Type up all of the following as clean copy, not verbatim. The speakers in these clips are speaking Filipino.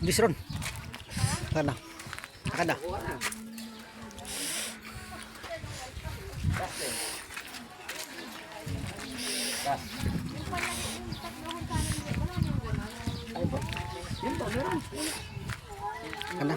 Disron. Lakad na. Lakad na. Lakad na.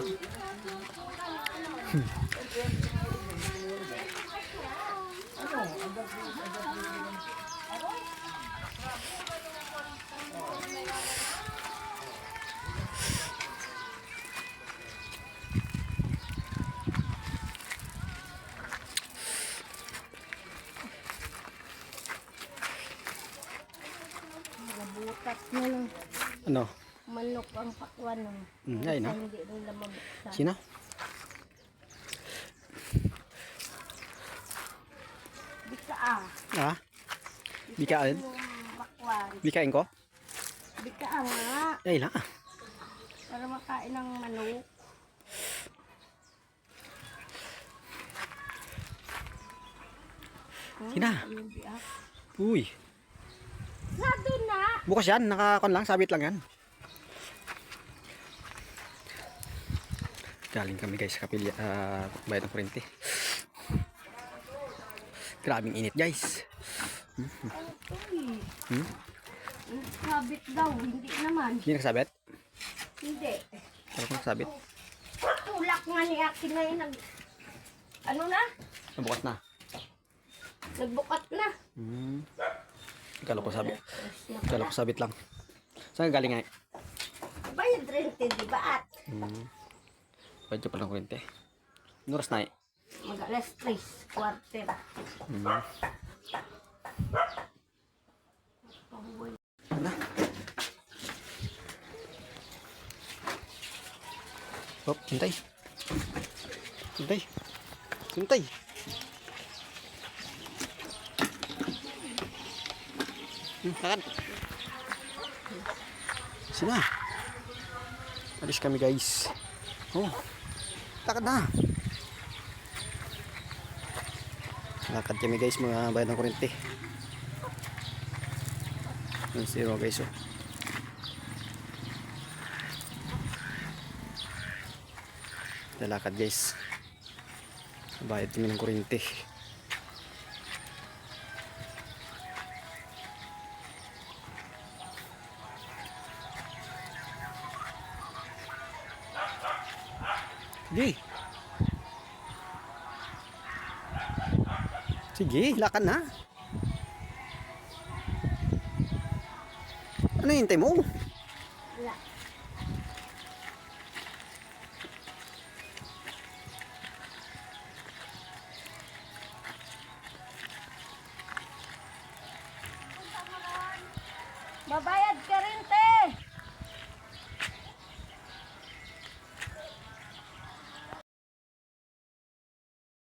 Butas na lang. Ano? Manok ang pakwan ng. Ay na. Hindi rin na mabuksan. Sina? Bika ah. Ah? Bikain? Pakwan. Bikain ko? Bika nga. Ay na. Para makain ng manok. Sina? Uy. Nado na. Bukas yan. Nakakon lang. Sabit lang yan. Galing kami guys sa kapilya. Bayad ng kurente. Grabing init guys. Sabit daw. Hindi naman. Hindi nakasabit? Hindi. Ano kung nakasabit? Tulak nga ni Akin na yun. Ano na? Bukas na. Nagbukat na. Kala ko sabit. Kala ko sabit lang. Saan galing nga? Bayad rin, di ba? At Bayad ka pa ng kurente. Anong oras na eh? mag-alas 3, quarter. Ano? Hop, hintay. Hintay. Hintay. Lakad. Sina? Alis kami guys. Oh. Lakad na. Lakad kami guys, mga bayad ng kurente. Yung zero guys oh. Lalakad guys. Bayad kami ng kurente. Sige. Sige, lakad na. Ano hintay mo? Wala. Babayan